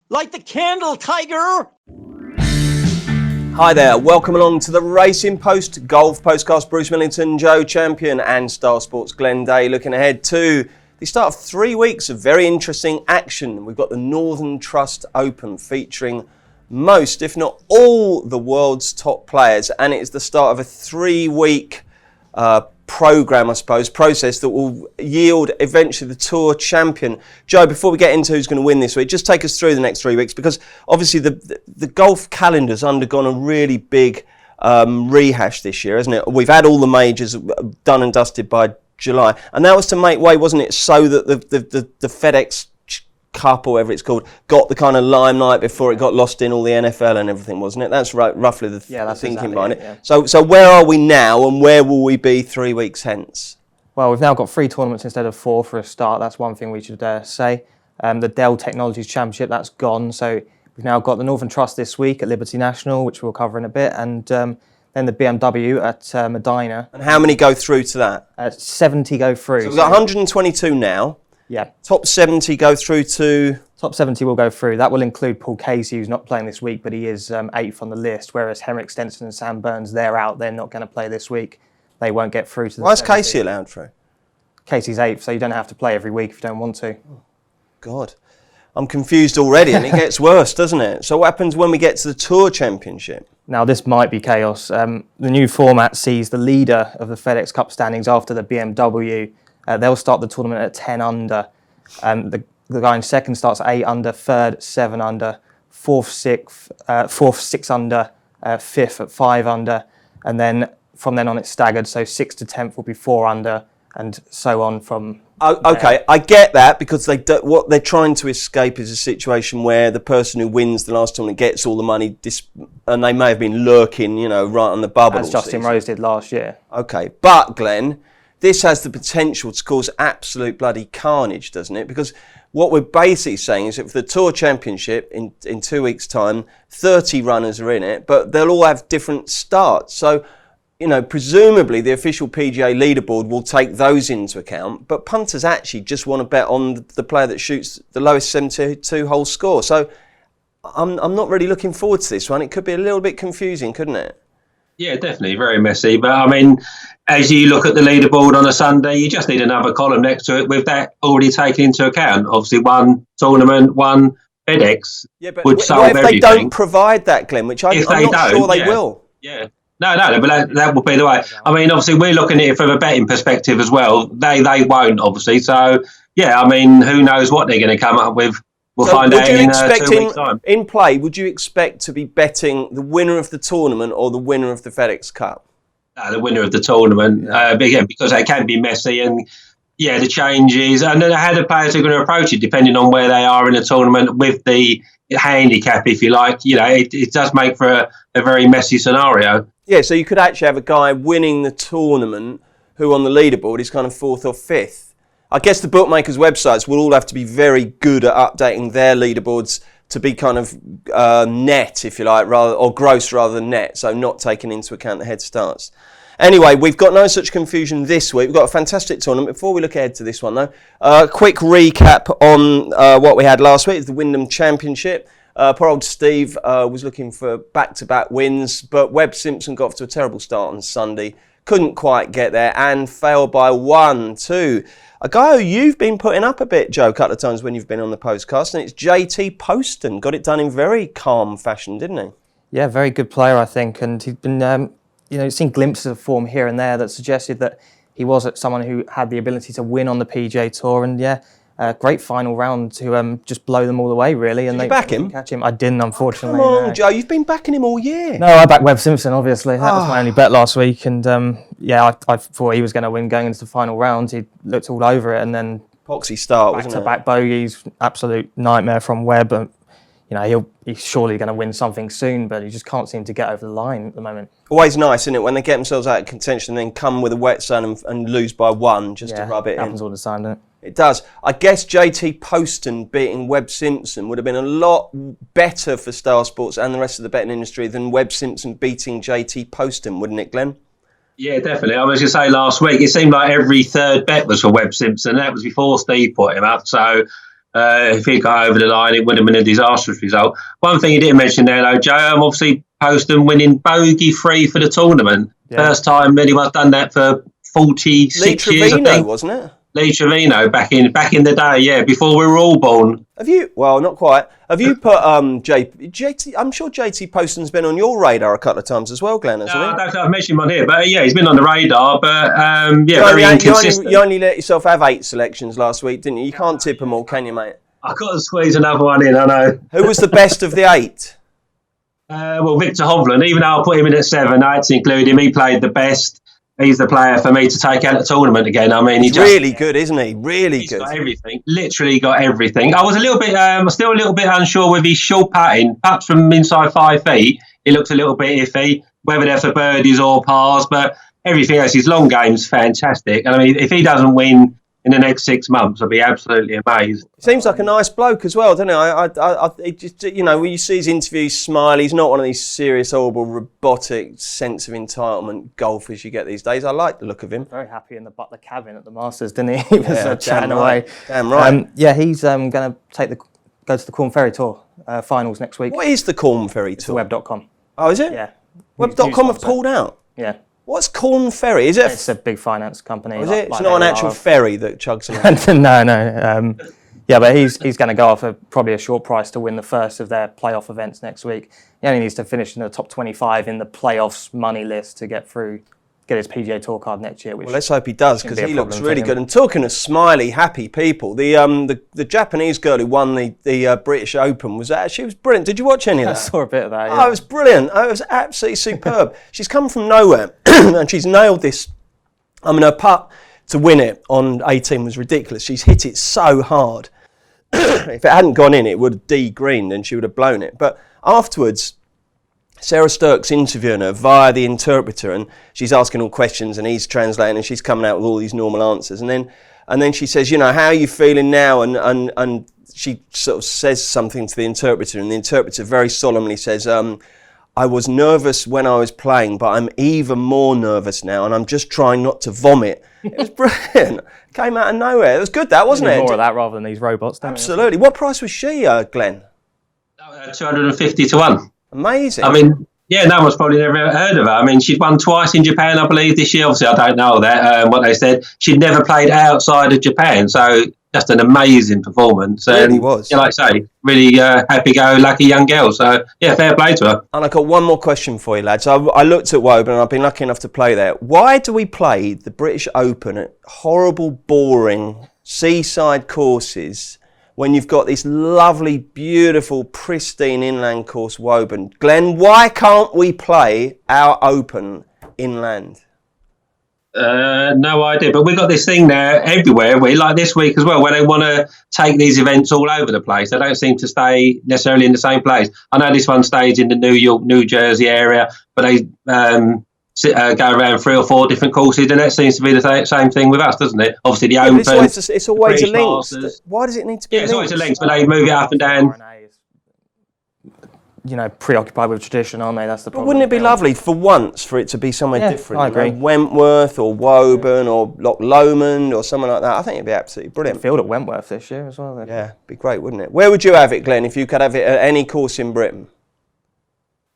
Light the candle, Tiger! Hi there, welcome along to the Racing Post Golf Postcast. Bruce Millington, Joe Champion and Star Sports Glenn Day looking ahead to the start of 3 weeks of very interesting action. We've got the Northern Trust Open featuring most, if not all, the world's top players, and it's the start of a 3-week program, I suppose, process that will yield eventually the Tour champion. Joe, before we get into who's going to win this week, just take us through the next 3 weeks, because obviously the golf calendar's undergone a really big rehash this year, hasn't it? We've had all the majors done and dusted by July, and that was to make way, wasn't it, so that the FedEx Cup, or whatever it's called, got the kind of limelight before it got lost in all the NFL and everything, wasn't it? That's roughly the thinking behind it. Yeah. So where are we now, and where will we be 3 weeks hence? Well, we've now got 3 tournaments instead of 4 for a start. That's one thing we should say. The Dell Technologies Championship, that's gone. So we've now got the Northern Trust this week at Liberty National, which we'll cover in a bit, and then the BMW at Medina. And how many go through to that? 70 go through. So we've got 122 now. Yeah. Top 70 go through to... Top 70 will go through. That will include Paul Casey, who's not playing this week, but he is 8th on the list, whereas Henrik Stenson and Sam Burns, they're out. They're not going to play this week. They won't get through to the Why is 70. Casey allowed through? Casey's 8th, so you don't have to play every week if you don't want to. Oh, God. I'm confused already, and it gets worse, doesn't it? So what happens when we get to the Tour Championship? Now, this might be chaos. The new format sees the leader of the FedEx Cup standings after the BMW. They'll start the tournament at 10 under. The guy in second starts at 8 under, third 7 under, fourth 6 under, fifth at 5 under, and then from then on it's staggered. So 6th to 10th will be 4 under, and so on from. Okay, I get that, because what they're trying to escape is a situation where the person who wins the last tournament gets all the money, and they may have been lurking, right on the bubble. As Justin Rose did last year. Okay, but Glenn, this has the potential to cause absolute bloody carnage, doesn't it? Because what we're basically saying is that for the Tour Championship in 2 weeks' time, 30 runners are in it, but they'll all have different starts. So, presumably the official PGA leaderboard will take those into account, but punters actually just want to bet on the player that shoots the lowest 72-hole score. So I'm not really looking forward to this one. It could be a little bit confusing, couldn't it? Yeah, definitely. Very messy. But, I mean, as you look at the leaderboard on a Sunday, you just need another column next to it with that already taken into account. Obviously, one tournament, one FedEx would solve everything. What if they don't provide that, Glenn, which I'm not sure they will? Yeah. No, but that will be the way. I mean, obviously, we're looking at it from a betting perspective as well. They won't, obviously. So, yeah, I mean, who knows what they're going to come up with. We'll find out in 2 weeks' time. In play, would you expect to be betting the winner of the tournament or the winner of the FedEx Cup? The winner of the tournament, because they can be messy, and the changes, and then how the players are going to approach it, depending on where they are in the tournament with the handicap, if you like. It does make for a very messy scenario. Yeah, so you could actually have a guy winning the tournament who on the leaderboard is kind of 4th or 5th. I guess the bookmakers' websites will all have to be very good at updating their leaderboards to be kind of net, if you like, or gross rather than net, so not taking into account the head starts. Anyway, we've got no such confusion this week. We've got a fantastic tournament. Before we look ahead to this one, though, quick recap on what we had last week. It's the Wyndham Championship. Poor old Steve was looking for back-to-back wins, but Webb Simpson got off to a terrible start on Sunday. Couldn't quite get there and failed by 1-2. A guy who you've been putting up a bit, Joe, a couple of times when you've been on the Postcast, and it's JT Poston. Got it done in very calm fashion, didn't he? Yeah, very good player, I think, and he's been, seen glimpses of form here and there that suggested that he was someone who had the ability to win on the PGA Tour, and great final round to just blow them all away, really. And Did you back him? Catch him? I didn't, unfortunately. Come on, Joe, you've been backing him all year. No, I backed Webb Simpson, obviously. That was my only bet last week, and I thought he was going to win going into the final round. He looked all over it, and then Poxy start, wasn't it? Back-to-back bogeys, absolute nightmare from Webb. He's surely going to win something soon, but he just can't seem to get over the line at the moment. Always nice, isn't it, when they get themselves out of contention and then come with a wet sun and lose by 1 just to rub it in. Happens all the time, doesn't it? It does. I guess JT Poston beating Webb Simpson would have been a lot better for Star Sports and the rest of the betting industry than Webb Simpson beating JT Poston, wouldn't it, Glenn? Yeah, definitely. I was going to say last week, it seemed like every third bet was for Webb Simpson. That was before Steve put him up. So If he got over the line, it would have been a disastrous result. One thing you didn't mention there, though, Joe, obviously Poston winning bogey-free for the tournament. Yeah. First time anyone's done that for 46 years, I think. Wasn't it? Lee Trevino back in the day, yeah, before we were all born. Have you? Well, not quite. Have you put JT? I'm sure JT Poston's been on your radar a couple of times as well, Glenn, hasn't he? I don't think I've mentioned him on here, but yeah, he's been on the radar. But very inconsistent. You only let yourself have 8 selections last week, didn't you? You can't tip them all, can you, mate? I got to squeeze another one in. I know. Who was the best of the 8? Well, Victor Hovland. Even though I put him in at 7, I had to include him. He played the best. He's the player for me to take out the tournament again. I mean, he's really good, isn't he? Really he's good. Got everything. Literally got everything. I was a little bit, still a little bit unsure with his short putting. Perhaps from inside 5 feet, it looks a little bit iffy. Whether they're for birdies or pars, but everything else, his long game's fantastic. And I mean, if he doesn't win in the next 6 months, I'll be absolutely amazed. Seems like a nice bloke as well, doesn't it? It just, when you see his interviews, smile. He's not one of these serious, horrible, robotic sense of entitlement golfers you get these days. I like the look of him. Very happy in the Butler cabin at the Masters, didn't he? He was chatting away. Damn right. He's going to go to the Corn Ferry Tour finals next week. What is the Corn Ferry Tour? It's Webb.com. Oh, is it? Yeah. Webb.com have pulled out? Yeah. What's Corn Ferry? Is it? It's a big finance company. Is it? It's not an actual ferry that chugs along. No. Yeah, but he's going to go off probably a short price to win the first of their playoff events next week. He only needs to finish in the top 25 in the playoffs money list to get his PGA Tour card next year. Well, let's hope he does, because he looks really good. And talking of smiley, happy people, the Japanese girl who won the British Open she was brilliant. Did you watch any of that? I saw a bit of that. Yeah. Oh, it was brilliant. It was absolutely superb. She's come from nowhere and she's nailed this. I mean, her putt to win it on 18 was ridiculous. She's hit it so hard. If it hadn't gone in, it would have de-greened and she would have blown it. But afterwards, Sarah Sturck's interviewing her via the interpreter, and she's asking all questions and he's translating and she's coming out with all these normal answers. And then she says, how are you feeling now? And she sort of says something to the interpreter, and the interpreter very solemnly says, I was nervous when I was playing, but I'm even more nervous now, and I'm just trying not to vomit. It was brilliant. Came out of nowhere. It was good, that, wasn't it? More of that rather than these robots. Absolutely. What price was she, Glenn? 250 to 1. Amazing. I mean, no one's probably never heard of her. I mean, she'd won twice in Japan, I believe, this year. Obviously, I don't know that, what they said. She'd never played outside of Japan, so just an amazing performance. It really was. Like I say, really happy-go-lucky young girl. So, fair play to her. And I've got one more question for you, lads. I looked at Webb, and I've been lucky enough to play there. Why do we play the British Open at horrible, boring seaside courses when you've got this lovely, beautiful, pristine inland course, Woburn? Glenn, why can't we play our Open inland? No idea, but we've got this thing now everywhere, like this week as well, where they want to take these events all over the place. They don't seem to stay necessarily in the same place. I know this one stays in the New York, New Jersey area, but they go around 3 or 4 different courses, and that seems to be the same thing with us, doesn't it? Obviously, the Open. It's always a link. Why does it need to be? It's always a link, but they move it up and down. Preoccupied with tradition, aren't they? That's the problem. But wouldn't it be lovely for once for it to be somewhere different? I agree. Wentworth or Woburn or Loch Lomond or something like that. I think it'd be absolutely brilliant. Field at Wentworth this year as well. Yeah, it'd be great, wouldn't it? Where would you have it, Glenn, if you could have it at any course in Britain?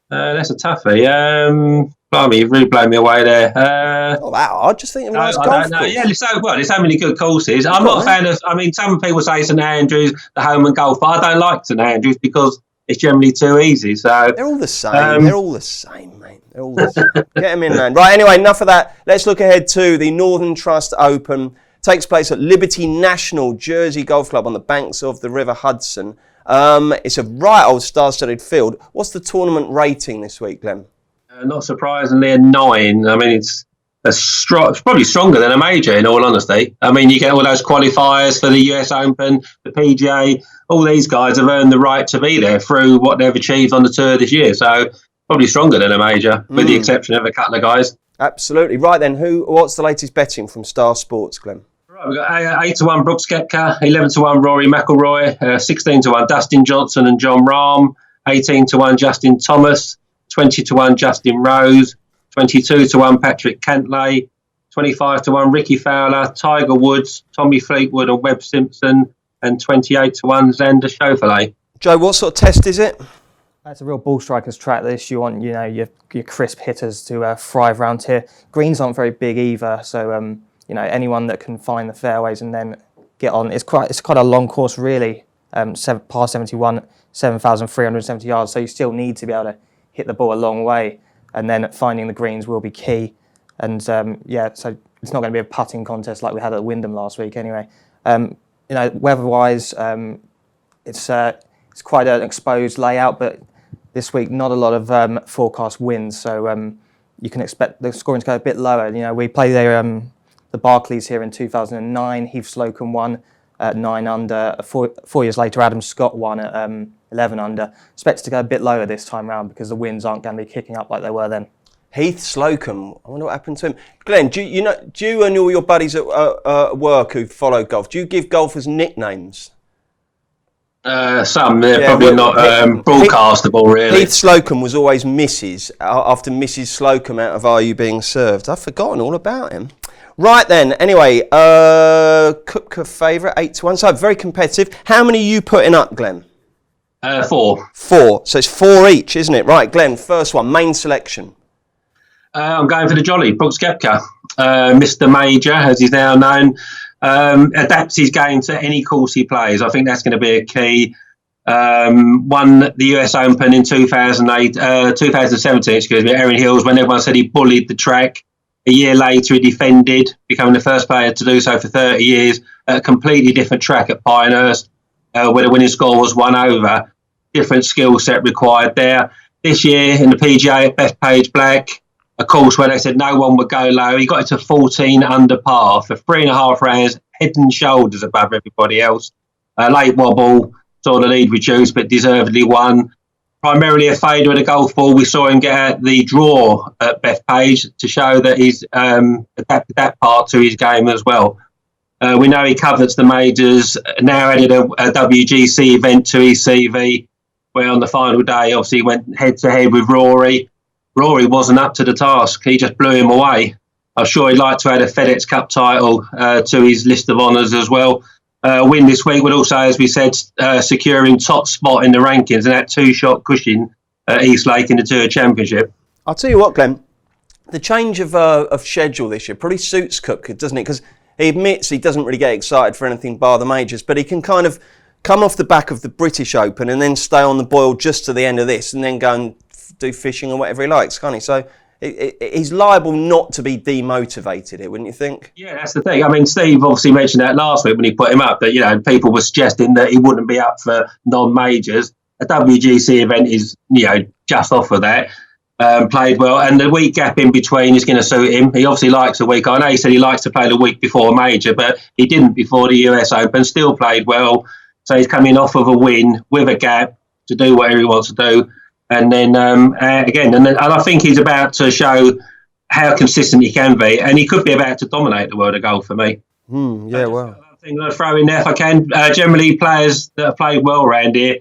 That's a toughie. Blimey, you've really blown me away there. Not that hard. Just think of a nice golf course. Yeah, there's so many good courses. I'm not a fan of. I mean, some people say St Andrews, the home and golf, but I don't like St Andrews because it's generally too easy. So they're all the same. They're all the same, mate. They're all the same. Get them in, man. Right. Anyway, enough of that. Let's look ahead to the Northern Trust Open. Takes place at Liberty National Jersey Golf Club on the banks of the River Hudson. It's a right old star-studded field. What's the tournament rating this week, Glenn? Not surprisingly, a 9. I mean, it's probably stronger than a major, in all honesty. I mean, you get all those qualifiers for the US Open, the PGA. All these guys have earned the right to be there through what they've achieved on the tour this year. So probably stronger than a major, with the exception of a couple of guys. Absolutely. Right then, what's the latest betting from Star Sports, Glenn? Right, we've got 8 to 1 Brooks Koepka, 11 to 1 Rory McIlroy, 16 to 1 Dustin Johnson and John Rahm, 18 to 1 Justin Thomas, 20 to 1 Justin Rose, 22 to 1 Patrick Cantlay, 25 to 1 Ricky Fowler, Tiger Woods, Tommy Fleetwood and Webb Simpson, and 28 to 1 Xander Schauffele. Joe, what sort of test is it? It's a real ball strikers track. This you want, your crisp hitters to thrive around here. Greens aren't very big either, so anyone that can find the fairways and then get on. It's quite a long course really. Par 71, 7,370 yards. So you still need to be able to hit the ball a long way, and then finding the greens will be key. And so it's not going to be a putting contest like we had at Wyndham last week. Anyway, weather-wise, it's quite an exposed layout, but this week not a lot of forecast winds, so you can expect the scoring to go a bit lower. We played the Barclays here in 2009. Heath Slocum won at 9 under. 4 years later, Adam Scott won at 11 under. Expected to go a bit lower this time round because the winds aren't going to be kicking up like they were then. Heath Slocum, I wonder what happened to him. Glenn, do you and all your buddies at work who follow golf, do you give golfers nicknames? Some, they're probably not broadcastable, really. Heath Slocum was always Mrs. after Mrs. Slocum out of Are You Being Served? I've forgotten all about him. Right then, anyway, Kupka favourite, 8 to 1, so very competitive. How many are you putting up, Glenn? 4. 4, so it's 4 each, isn't it? Right, Glenn, first one, main selection. I'm going for the Jolly, Brooks Koepka. Mr. Major, as he's now known, adapts his game to any course he plays. I think that's going to be a key. Won the US Open in 2017, Erin Hills, when everyone said he bullied the track. A year later, he defended, becoming the first player to do so for 30 years at a completely different track at Pinehurst, where the winning score was 1 over. Different skill set required there. This year in the PGA at Bethpage Black, a course where they said no one would go low. He got it to 14 under par for 3.5 rounds, head and shoulders above everybody else. Late wobble, saw the lead reduce, but deservedly won. Primarily a fader of the golf ball. We saw him get out the draw at Bethpage to show that he's adapted that part to his game as well. We know he covets the majors, now added a WGC event to his CV, where on the final day, obviously, he went head-to-head with Rory. Rory wasn't up to the task. He just blew him away. I'm sure he'd like to add a FedEx Cup title to his list of honours as well. Win this week would also, as we said, securing top spot in the rankings and that 2-shot cushion at East Lake in the Tour Championship. I'll tell you what, Glenn, the change of schedule this year probably suits Koepka, doesn't it? Because he admits he doesn't really get excited for anything bar the majors, but he can kind of come off the back of the British Open and then stay on the boil just to the end of this and then go and do fishing or whatever he likes, can't he? So he's liable not to be demotivated here, wouldn't you think? Yeah, that's the thing. I mean, Steve obviously mentioned that last week when he put him up, that, people were suggesting that he wouldn't be up for non-majors. A WGC event is, just off of that. Played well, and the week gap in between is going to suit him. He obviously likes a week. I know he said he likes to play the week before a major, but he didn't before the US Open, still played well. So he's coming off of a win with a gap to do whatever he wants to do. And then and I think he's about to show how consistent he can be, and he could be about to dominate the world of golf for me. Well. I think I'll throw in there if I can. Generally, players that have played well around here,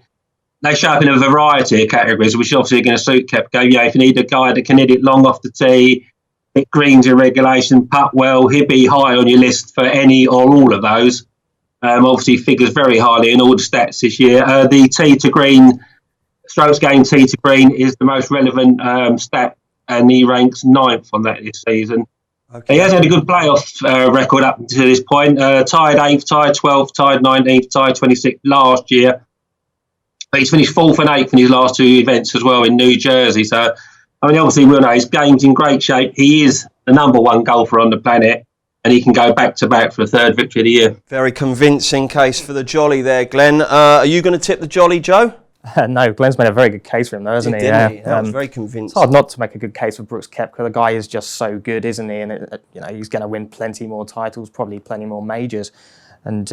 they show up in a variety of categories, which is obviously going to suit Koepka. If you need a guy that can hit it long off the tee, hit greens in regulation, putt well, he'll be high on your list for any or all of those. Obviously, figures very highly in all the stats this year. The tee to green. Strokes gained tee to green is the most relevant stat, and he ranks 9th on that this season. Okay. He has had a good playoff record up to this point. Tied 8th, tied 12th, tied 19th, tied 26th last year. But he's finished 4th and 8th in his last 2 events as well in New Jersey. So, obviously, we'll know his game's in great shape. He is the number 1 golfer on the planet, and he can go back-to-back for a 3rd victory of the year. Very convincing case for the Jolly there, Glenn. Are you going to tip the Jolly, Joe? No, Glenn's made a very good case for him, though, hasn't he? Didn't he? That was very convincing. It's hard not to make a good case for Brooks Koepka. The guy is just so good, isn't he? And he's going to win plenty more titles, probably plenty more majors. And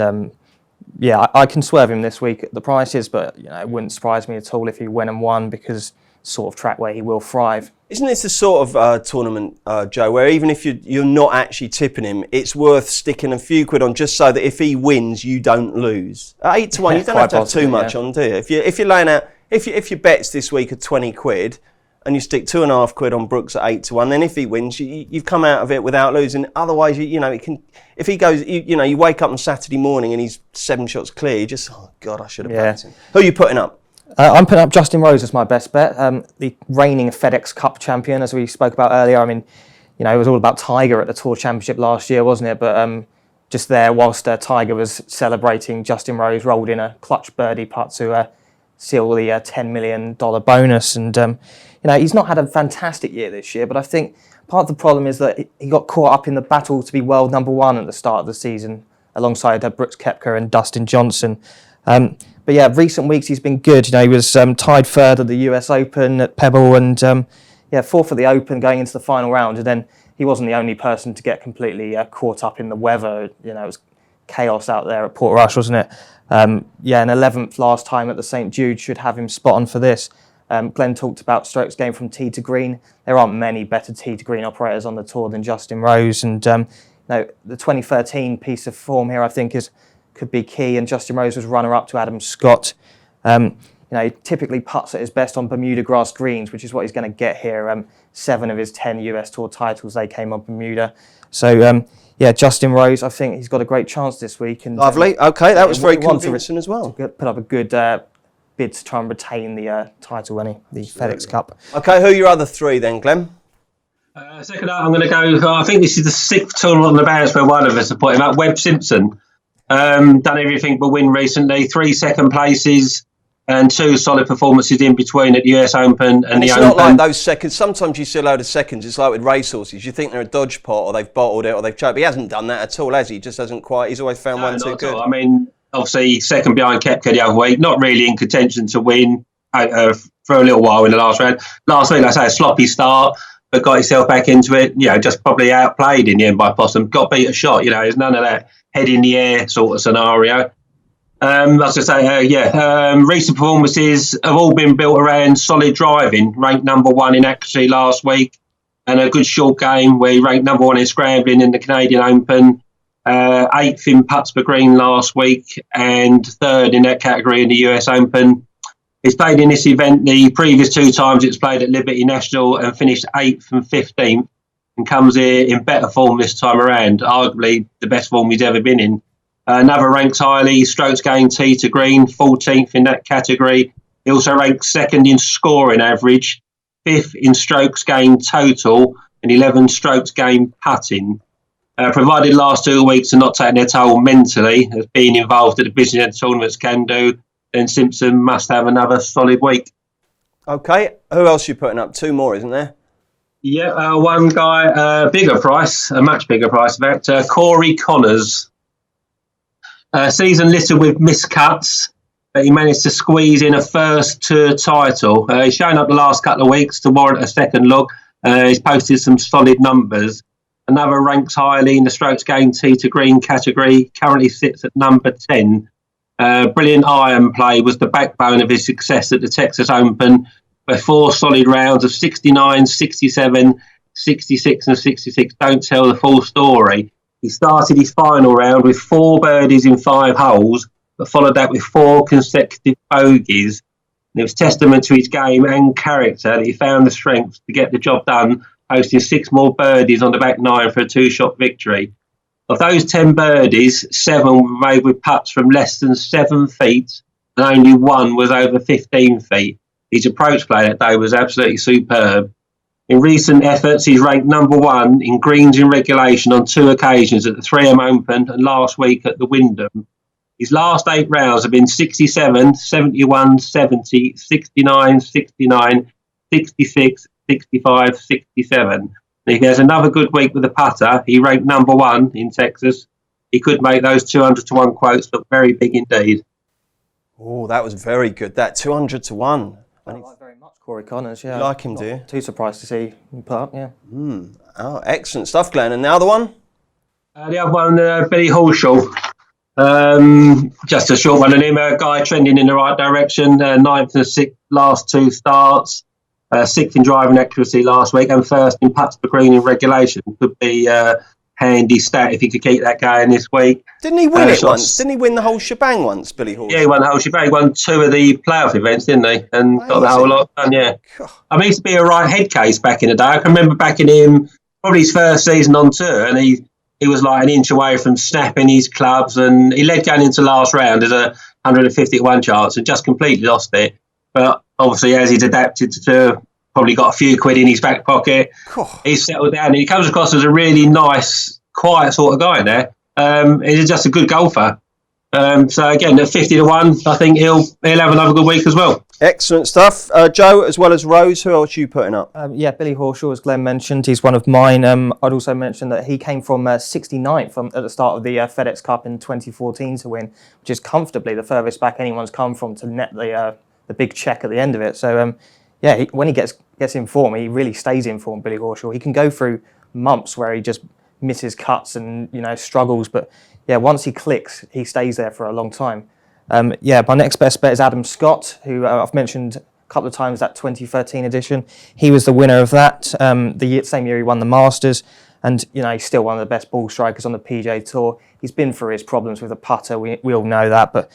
I can swerve him this week at the prices, but it wouldn't surprise me at all if he went and won, because sort of track where he will thrive. Isn't this the sort of tournament, Joe, where even if you're not actually tipping him, it's worth sticking a few quid on just so that if he wins, you don't lose? At 8 to 1, you don't have to have too much on, do you? If you're laying out, if your bet's this week are 20 quid, and you stick £2.5 on Brooks at 8-1, then if he wins, you've come out of it without losing. Otherwise, it can. If he goes, you wake up on Saturday morning and he's 7 shots clear, you just, oh God, I should have backed him. Who are you putting up? I'm putting up Justin Rose as my best bet. The reigning FedEx Cup champion, as we spoke about earlier. I mean, it was all about Tiger at the Tour Championship last year, wasn't it? But just there, whilst Tiger was celebrating, Justin Rose rolled in a clutch birdie putt to seal the $10 million bonus. And, he's not had a fantastic year this year, but I think part of the problem is that he got caught up in the battle to be world number one at the start of the season, alongside Brooks Koepka and Dustin Johnson. But yeah, recent weeks he's been good. He was tied third at the US Open at Pebble and fourth at the Open going into the final round. And then he wasn't the only person to get completely caught up in the weather. It was chaos out there at Portrush, wasn't it? An 11th last time at the St. Jude should have him spot on for this. Glenn talked about strokes gained from tee to green. There aren't many better tee to green operators on the tour than Justin Rose. And the 2013 piece of form here, I think, could be key. And Justin Rose was runner-up to Adam Scott. He typically putts at his best on Bermuda grass greens, which is what he's going to get here. 7 of his 10 US Tour titles, they came on Bermuda. So, Justin Rose, I think he's got a great chance this week. And lovely. Okay, that was very convincing as well. To put up a good bid to try and retain the title, the FedEx Cup. Okay, who are your other 3 then, Glenn? Second up, I'm going to go. I think this is the 6th tournament on the bounce where one of us have put him up. Webb Simpson. Done everything but win recently. 3 second places and 2 solid performances in between at the US Open and the Open. It's not like those seconds. Sometimes you see a load of seconds. It's like with racehorses. You think they're a dodge pot or they've bottled it or they've choked. But he hasn't done that at all, has he? He just hasn't quite. He's always found one too good. I mean, obviously, second behind Koepka the other week. Not really in contention to win for a little while in the last round. Last week, I say a sloppy start, but got himself back into it. Just probably outplayed in the end by Possum. Got beat a shot. There's none of that head in the air sort of scenario. Recent performances have all been built around solid driving. Ranked number 1 in accuracy last week, and a good short game where he ranked number 1 in scrambling in the Canadian Open. 8th in putts per green last week, and 3rd in that category in the US Open. He's played in this event the previous 2 times it's played at Liberty National and finished 8th and 15th, and comes here in better form this time around, arguably the best form he's ever been in. Another ranks highly, strokes gained tee to green, 14th in that category. He also ranks 2nd in scoring average, 5th in strokes gained total, and 11 strokes gained putting. Provided last 2 weeks are not taking their toll mentally, as being involved at the business end tournaments can do, then Simpson must have another solid week. Okay, who else are you putting up? 2 more, isn't there? Yeah, one guy, a much bigger price, in fact, Corey Connors. Season littered with miscuts, but he managed to squeeze in a first tour title. He's shown up the last couple of weeks to warrant a second look. He's posted some solid numbers. Another ranks highly in the strokes gained tee to green category, currently sits at number 10. Brilliant iron play was the backbone of his success at the Texas Open, where 4 solid rounds of 69, 67, 66 and 66 don't tell the full story. He started his final round with 4 birdies in 5 holes, but followed that with 4 consecutive bogeys. And it was testament to his game and character that he found the strength to get the job done, posting 6 more birdies on the back 9 for a 2-shot victory. Of those 10 birdies, 7 were made with putts from less than 7 feet, and only 1 was over 15 feet. His approach play that day was absolutely superb. In recent efforts, he's ranked number 1 in greens in regulation on 2 occasions at the 3M Open and last week at the Wyndham. His last 8 rounds have been 67, 71, 70, 69, 69, 66, 65, 67. And if he has another good week with the putter, he ranked number 1 in Texas. He could make those 200 to 1 quotes look very big indeed. Oh, that was very good. That 200 to 1. I like very much Corey Connors, yeah. You like him, do you? Too surprised to see him put up, yeah. Oh, excellent stuff, Glenn. And the other one? The other one, Billy Horschel. Just a short one on him. A guy trending in the right direction. 9th and 6th last 2 starts. 6th in driving accuracy last week and 1st in putts per green in regulation. Could be handy stat if he could keep that going this week. Didn't he win it once? Didn't he win the whole shebang once, Billy Horschel? Yeah, he won the whole shebang. He won 2 of the playoff events, didn't he? And got the whole lot done, yeah. I mean, he used to be a right head case back in the day. I can remember backing him probably his first season on tour, and he was like an inch away from snapping his clubs, and he led going into last round as a 150 to 1 chance and just completely lost it. But obviously, as he's adapted to tour, probably got a few quid in his back pocket. He's settled down. He comes across as a really nice, quiet sort of guy there. He's just a good golfer. So again, at 50 to 1, I think he'll have another good week as well. Excellent stuff. Joe, as well as Rose, who else are you putting up? Billy Horschel, as Glenn mentioned, he's one of mine. I'd also mention that he came from 69th at the start of the FedEx Cup in 2014 to win, which is comfortably the furthest back anyone's come from to net the big check at the end of it. So, when he gets in form, he really stays in form, Billy Horschel. He can go through months where he just misses cuts and, struggles, but once he clicks, he stays there for a long time. My next best bet is Adam Scott, who I've mentioned a couple of times, that 2013 edition. He was the winner of that. The same year he won the Masters, and he's still one of the best ball strikers on the PGA Tour. He's been through his problems with the putter. We all know that, but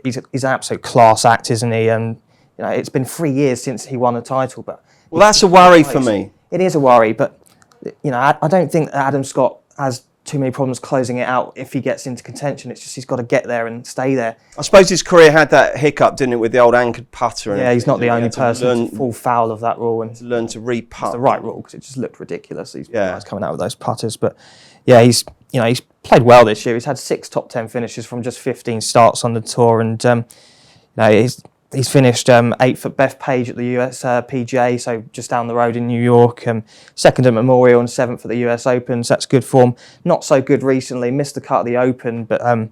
he's an absolute class act, isn't he? And it's been 3 years since he won a title. But that's a worry for me. It is a worry, but I don't think Adam Scott has too many problems closing it out if he gets into contention. It's just he's got to get there and stay there. I suppose his career had that hiccup, didn't it, with the old anchored putter? Yeah, he's not the only person to fall foul of that rule and to learn to re-putt. It's the right rule because it just looked ridiculous. These guys coming out with those putters, but he's played well this year. He's had 6 top 10 finishes from just 15 starts on the tour, and he's finished 8th at Bethpage at the US PGA, so just down the road in New York. 2nd at Memorial and 7th at the US Open, so that's good form. Not so good recently, missed the cut at the Open, but and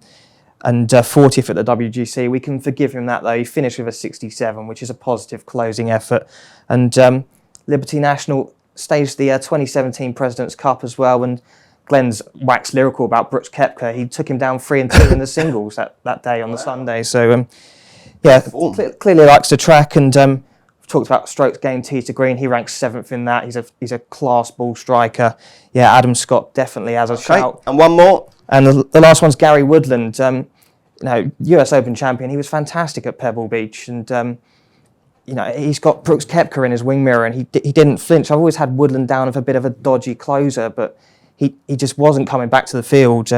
40th at the WGC. We can forgive him that though. He finished with a 67, which is a positive closing effort. And Liberty National staged the 2017 President's Cup as well. And Glenn's waxed lyrical about Brooks Koepka. He took him down 3 and 2 in the singles that day on the Sunday. So. Clearly likes the track, and we've talked about strokes gained tee to green. He ranks 7th in that. He's a class ball striker. Adam Scott definitely has a shout. And one more. And the last one's Gary Woodland. US Open champion. He was fantastic at Pebble Beach, and he's got Brooks Koepka in his wing mirror, and he didn't flinch. I've always had Woodland down as a bit of a dodgy closer, but he just wasn't coming back to the field.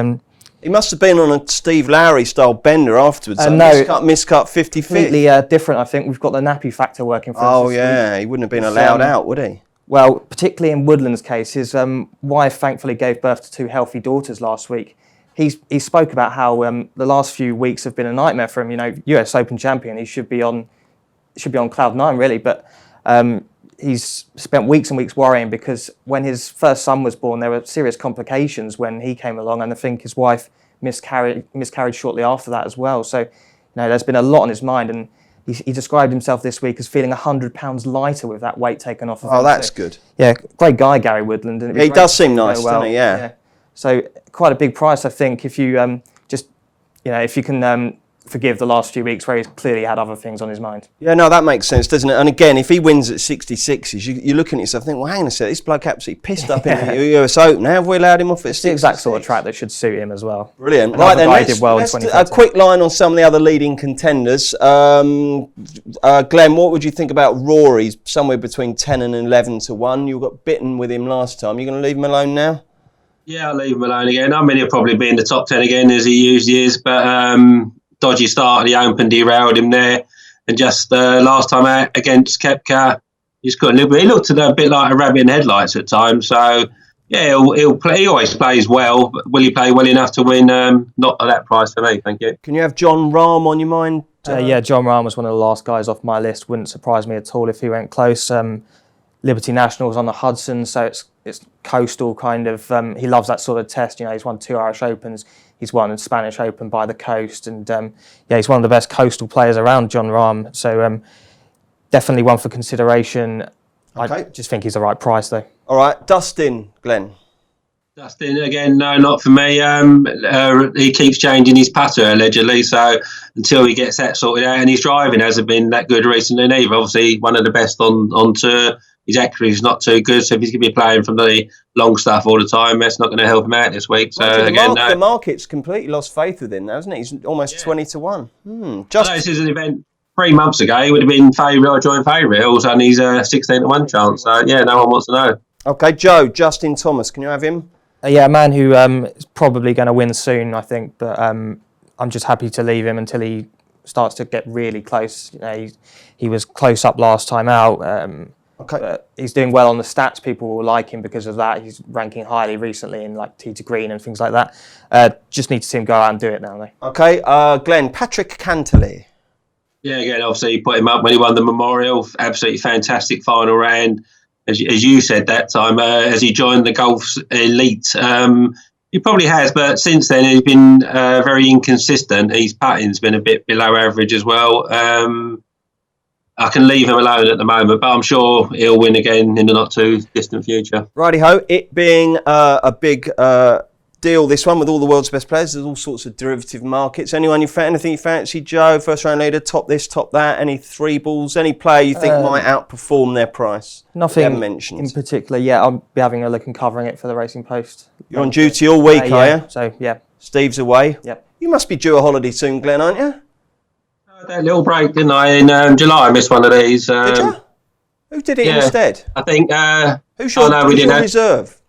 He must have been on a Steve Lowry style bender afterwards. Miscut 50-50. Completely different, I think. We've got the nappy factor working for us. He wouldn't have been allowed out, would he? Well, particularly in Woodland's case, his wife thankfully gave birth to 2 healthy daughters last week. He spoke about how the last few weeks have been a nightmare for him. US Open champion, he should be on cloud 9 really, but he's spent weeks and weeks worrying because when his first son was born, there were serious complications when he came along, and I think his wife miscarried shortly after that as well. So, there's been a lot on his mind, and he described himself this week as feeling 100 pounds lighter with that weight taken off of him. Oh, that's good. Yeah, great guy, Gary Woodland. And he does seem nice, doesn't he? Yeah. So quite a big price, I think, if you if you can forgive the last few weeks where he's clearly had other things on his mind. Yeah, no, that makes sense, doesn't it? And again, if he wins at 66s, you're looking at yourself thinking, well, hang on a sec, this bloke absolutely pissed up in the US Open. How have we allowed him off at 66? It's the exact sort of track that should suit him as well. Brilliant. Right then, let's a quick line on some of the other leading contenders. Glenn, what would you think about Rory's somewhere between 10 and 11 to 1? You got bitten with him last time. You're going to leave him alone now? Yeah, I'll leave him alone again. I mean, he'll probably be in the top 10 again as he usually is, but dodgy start at the Open derailed him there. And just last time out against Koepka, he's got a little bit. He looked a bit like a rabbit in headlights at times. So yeah, he'll play. He always plays well. But will he play well enough to win? Not at that price for me. Thank you. Can you have John Rahm on your mind? John Rahm was one of the last guys off my list. Wouldn't surprise me at all if he went close. Liberty National was on the Hudson, so it's coastal kind of. He loves that sort of test. He's won 2 Irish Opens. He's won a Spanish Open by the coast, and he's one of the best coastal players around, John Rahm. So definitely one for consideration. Okay. I just think he's the right price, though. All right, Dustin, Glenn. Dustin, again, no, not for me. He keeps changing his putter, allegedly, so until he gets that sorted out, and his driving hasn't been that good recently either. Obviously, one of the best on tour, his accuracy is not too good. So if he's going to be playing from the long stuff all the time, that's not going to help him out this week. So the market's completely lost faith with him now, hasn't it? He's almost 20 to 1. This is an event 3 months ago. He would have been favourite or joint favourite. All of a sudden, he's a 16 to 1 chance. So no one wants to know. Okay, Joe, Justin Thomas, can you have him? Yeah, a man who is probably going to win soon, I think, but I'm just happy to leave him until he starts to get really close. He was close up last time out. But he's doing well on the stats. People will like him because of that. He's ranking highly recently in like tee to green and things like that. Just need to see him go out and do it now, though. Okay, Glenn, Patrick Cantley. Yeah, again, obviously, put him up when he won the Memorial. Absolutely fantastic final round. As you said that time, as he joined the golf's elite. He probably has, but since then he's been very inconsistent. His putting's been a bit below average as well. I can leave him alone at the moment, but I'm sure he'll win again in the not too distant future. Righty-ho, it being a big deal, this one, with all the world's best players. There's all sorts of derivative markets. Anything you fancy, Joe? First round leader, top this, top that? Any three balls? Any player you think might outperform their price? Nothing mentioned in particular. Yeah, I'll be having a look and covering it for the Racing Post. You're on duty all week, are you? So, yeah. Steve's away? Yep. You must be due a holiday soon, Glenn, aren't you? That little break, didn't I? In July, I missed one of these. Did you? Who did it instead? I think... who's your reserve?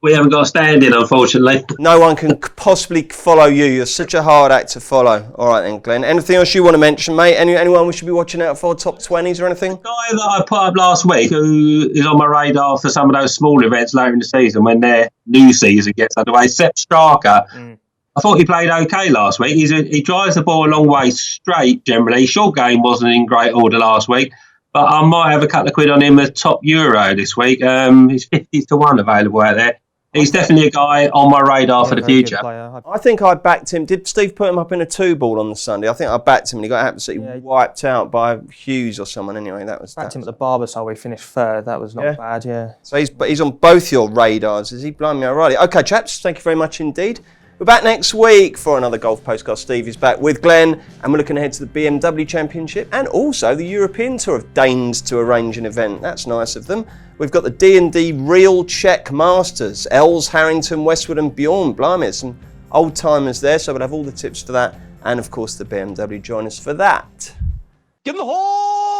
We haven't got a stand-in, unfortunately. No one can possibly follow you. You're such a hard act to follow. All right then, Glenn. Anything else you want to mention, mate? Anyone we should be watching out for? Top 20s or anything? The guy that I put up last week, who is on my radar for some of those small events later in the season when their new season gets underway, Sepp Straka. I thought he played okay last week. He drives the ball a long way straight, generally. Short game wasn't in great order last week. But I might have a couple of quid on him as top Euro this week. He's 50 to 1 available out there. He's definitely a guy on my radar for the future. I think I backed him. Did Steve put him up in a 2-ball on the Sunday? I think I backed him and he got absolutely wiped out by Hughes or someone anyway. Backed him at the Barbasol, we finished third. That was not bad, yeah. So he's on both your radars, is he? Blimey, alrighty. Okay, chaps, thank you very much indeed. We're back next week for another Golf Postcast. Steve is back with Glenn, and we're looking ahead to the BMW Championship and also the European Tour have deigned to arrange an event. That's nice of them. We've got the D&D Real Czech Masters, Els, Harrington, Westwood and Bjorn. Blimey, it's some old timers there, so we'll have all the tips for that. And of course the BMW join us for that. Give them the horn!